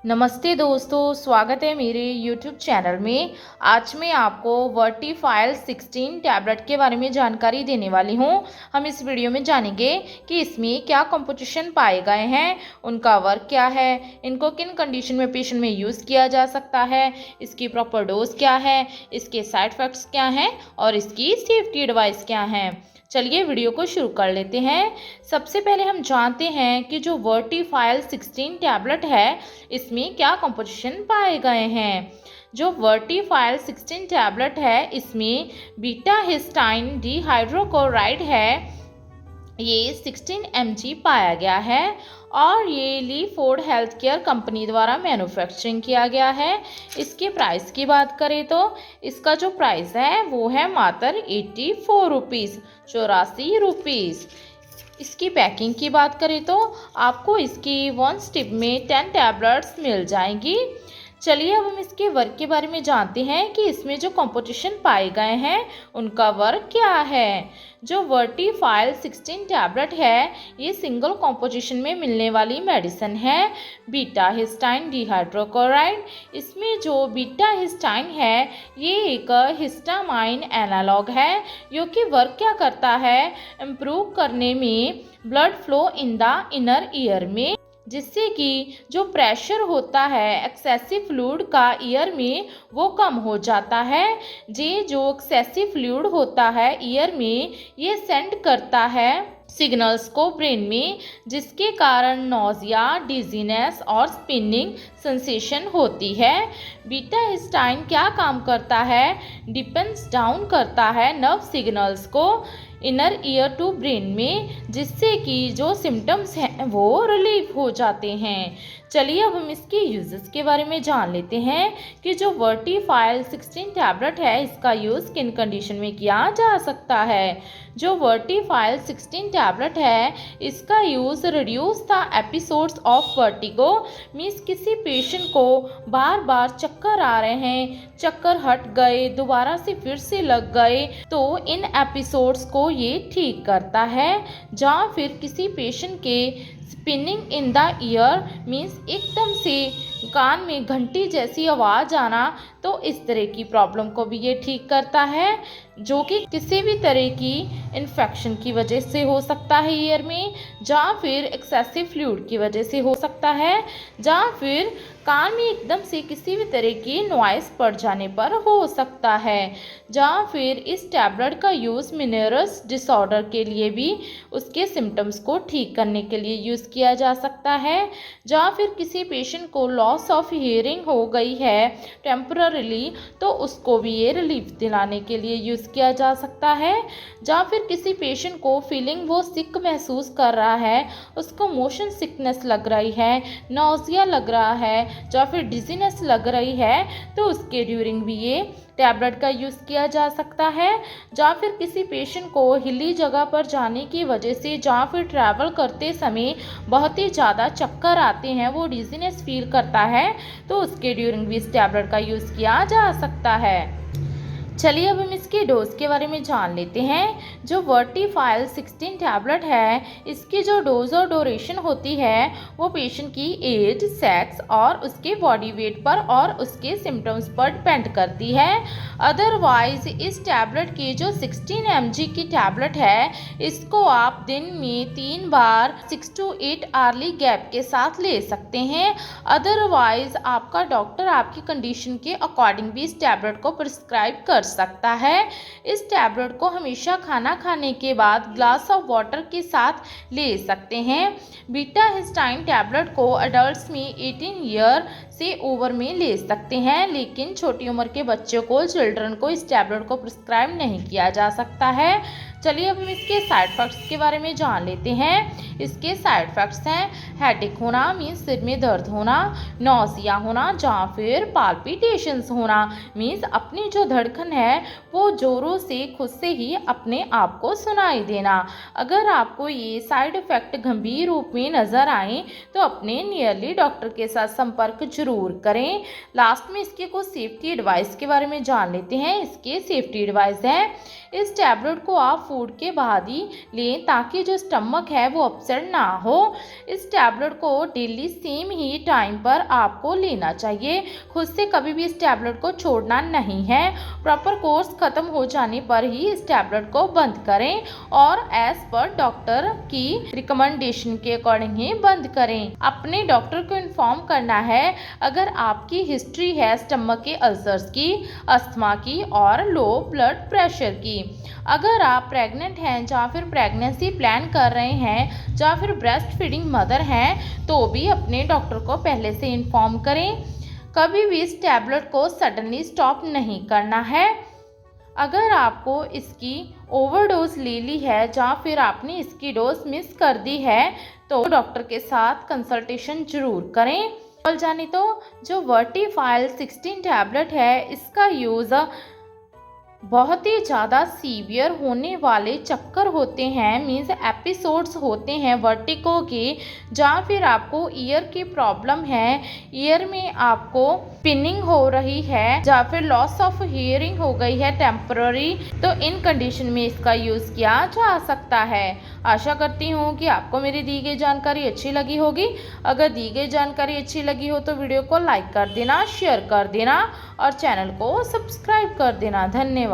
नमस्ते दोस्तों, स्वागत है मेरे YouTube चैनल में। आज मैं आपको वर्टीफाइल 16 टैबलेट के बारे में जानकारी देने वाली हूं। हम इस वीडियो में जानेंगे कि इसमें क्या कंपोजिशन पाए गए हैं, उनका वर्क क्या है, इनको किन कंडीशन में पेशेंट में यूज़ किया जा सकता है, इसकी प्रॉपर डोज क्या है, इसके साइड इफ़ेक्ट्स क्या हैं और इसकी सेफ्टी एडवाइस क्या हैं। चलिए वीडियो को शुरू कर लेते हैं। सबसे पहले हम जानते हैं कि जो वर्टीफाइल 16 टैबलेट है इसमें क्या कंपोजिशन पाए गए हैं। जो वर्टीफाइल 16 टैबलेट है इसमें बीटा हिस्टाइन डिहाइड्रोक्लोराइड है, ये 16 mg पाया गया है और ये ली फूड हेल्थ केयर कंपनी द्वारा मैन्युफैक्चरिंग किया गया है। इसके प्राइस की बात करें तो इसका जो प्राइस है वो है मात्र 84 रुपीज़, 84 रुपीज़। इसकी पैकिंग की बात करें तो आपको इसकी 1 स्टिप में 10 टैबलेट्स मिल जाएंगी। चलिए अब हम इसके वर्क के बारे में जानते हैं कि इसमें जो कंपोजिशन पाए गए हैं उनका वर्क क्या है। जो वर्टीफाइल 16 टैबलेट है ये सिंगल कंपोजिशन में मिलने वाली मेडिसिन है, बीटा हिस्टाइन डिहाइड्रोक्लोराइड। इसमें जो बीटा हिस्टाइन है ये एक हिस्टामाइन एनालॉग है, जो कि वर्क क्या करता है, इम्प्रूव करने में blood flow in the inner ear में, जिससे कि जो प्रेशर होता है एक्सेसिव फ्लूइड का ईयर में वो कम हो जाता है। जो एक्सेसिव फ्लूइड होता है ईयर में ये सेंड करता है सिग्नल्स को ब्रेन में, जिसके कारण नोजिया, डिजीनेस और स्पिनिंग सेंसेशन होती है। बीटा हिस्टाइन क्या काम करता है, डिपेंड्स डाउन करता है नर्व सिग्नल्स को इनर ईयर टू ब्रेन में, जिससे कि जो सिम्टम्स हैं वो रिलीव हो जाते हैं। चलिए अब हम इसके यूजेस के बारे में जान लेते हैं कि जो वर्टीफाइल 16 टैबलेट है इसका यूज़ किन कंडीशन में किया जा सकता है। जो वर्टीफाइल 16 टैबलेट है इसका use reduce the episodes of vertigo, means किसी पेशेंट को बार बार चक्कर आ रहे हैं, चक्कर हट गए, दोबारा से फिर से लग गए, तो इन एपिसोड्स को ये ठीक करता है। जहाँ फिर किसी पेशेंट के spinning in the year, means एकदम से कान में घंटी जैसी आवाज़ आना, तो इस तरह की प्रॉब्लम को भी ये ठीक करता है, जो कि किसी भी तरह की इन्फेक्शन की वजह से हो सकता है ईयर में, जहाँ फिर एक्सेसिव फ्लूइड की वजह से हो सकता है, जहाँ फिर कान में एकदम से किसी भी तरह की नॉइस पड़ जाने पर हो सकता है, जहाँ फिर इस टैबलेट का यूज़ मिनरस डिसऑर्डर के लिए भी उसके सिम्टम्स को ठीक करने के लिए यूज़ किया जा सकता है, जहाँ फिर किसी पेशेंट को लॉस ऑफ हियरिंग हो गई है टेम्पररीली, तो उसको भी ये रिलीफ दिलाने के लिए यूज़ किया जा सकता है, जहाँ फिर किसी पेशेंट को फीलिंग वो सिक महसूस कर रहा है, उसको मोशन सिकनेस लग रही है, नौजिया लग रहा है, या फिर डिजीनेस लग रही है, तो उसके ड्यूरिंग भी ये टैबलेट का यूज़ किया जा सकता है। या फिर किसी पेशेंट को हिली जगह पर जाने की वजह से, जहाँ फिर ट्रैवल करते समय बहुत ही ज़्यादा चक्कर आते हैं, वो डिजीनेस फील करता है, तो उसके ड्यूरिंग भी इस टैबलेट का यूज़ किया जा सकता है। चलिए अब हम इसके डोज के बारे में जान लेते हैं। जो वर्टीफाइल 16 टैबलेट है इसकी जो डोज और ड्यूरेशन होती है वो पेशेंट की एज, सेक्स और उसके बॉडी वेट पर और उसके सिम्टम्स पर डिपेंड करती है। अदरवाइज इस टैबलेट की जो 16 mg की टैबलेट है इसको आप दिन में 3 बार 6 to 8 आवर्ली गैप के साथ ले सकते हैं। अदरवाइज आपका डॉक्टर आपकी कंडीशन के अकॉर्डिंग भी इस टैबलेट को प्रिस्क्राइब कर सकता है। इस टैबलेट को हमेशा खाना खाने के बाद ग्लास ऑफ वाटर के साथ ले सकते हैं। बीटा हिस्टाइन टैबलेट को अडल्ट्स में 18 ईयर से ओवर में ले सकते हैं, लेकिन छोटी उम्र के बच्चों को, चिल्ड्रन को इस टैबलेट को प्रिस्क्राइब नहीं किया जा सकता है। चलिए अब हम इसके साइड इफ़ेक्ट्स के बारे में जान लेते हैं। इसके साइड इफ़ेक्ट्स हैं हेडेक होना, मीन्स सिर में दर्द होना, नौजिया होना, जहाँ फिर पाल्पिटेशंस होना, मीन्स अपनी जो धड़कन है वो ज़ोरों से खुद से ही अपने आप को सुनाई देना। अगर आपको ये साइड इफ़ेक्ट गंभीर रूप में नज़र आए तो अपने नियरली डॉक्टर के साथ संपर्क जरूर करें। लास्ट में इसके कुछ सेफ्टी एडवाइस के बारे में जान लेते हैं। इसके सेफ्टी एडवाइस है, इस टैबलेट को आप फूड के बाद ही लें ताकि जो स्टमक है वो अपसेट ना हो। इस टैबलेट को डेली सेम ही टाइम पर आपको लेना चाहिए। खुद से कभी भी इस टैबलेट को छोड़ना नहीं है। प्रॉपर कोर्स खत्म हो जाने पर ही इस टैबलेट को बंद करें और एज पर डॉक्टर की रिकमेंडेशन के अकॉर्डिंग ही बंद करें। अपने डॉक्टर को इन्फॉर्म करना है अगर आपकी हिस्ट्री है स्टमक के अल्सर्स की, अस्थमा की और लो ब्लड प्रेशर की। अगर आप प्रेग्नेंट हैं या फिर प्रेगनेंसी प्लान कर रहे हैं या फिर ब्रेस्ट फीडिंग मदर हैं तो भी अपने डॉक्टर को पहले से इन्फॉर्म करें। कभी भी इस टैबलेट को सडनली स्टॉप नहीं करना है। अगर आपको इसकी ओवरडोज ले ली है या फिर आपने इसकी डोज मिस कर दी है तो डॉक्टर के साथ कंसल्टेशन जरूर करें। और जाने तो जो वर्टीफाइल 16 टैबलेट है इसका यूज़ बहुत ही ज़्यादा सीवियर होने वाले चक्कर होते हैं, मीन्स एपिसोड्स होते हैं वर्टिको के, या फिर आपको ईयर की प्रॉब्लम है, ईयर में आपको पिनिंग हो रही है या फिर लॉस ऑफ हियरिंग हो गई है टेम्पररी, तो इन कंडीशन में इसका यूज़ किया जा सकता है। आशा करती हूँ कि आपको मेरी दी गई जानकारी अच्छी लगी होगी। अगर दी गई जानकारी अच्छी लगी हो तो वीडियो को लाइक कर देना, शेयर कर देना और चैनल को सब्सक्राइब कर देना। धन्यवाद।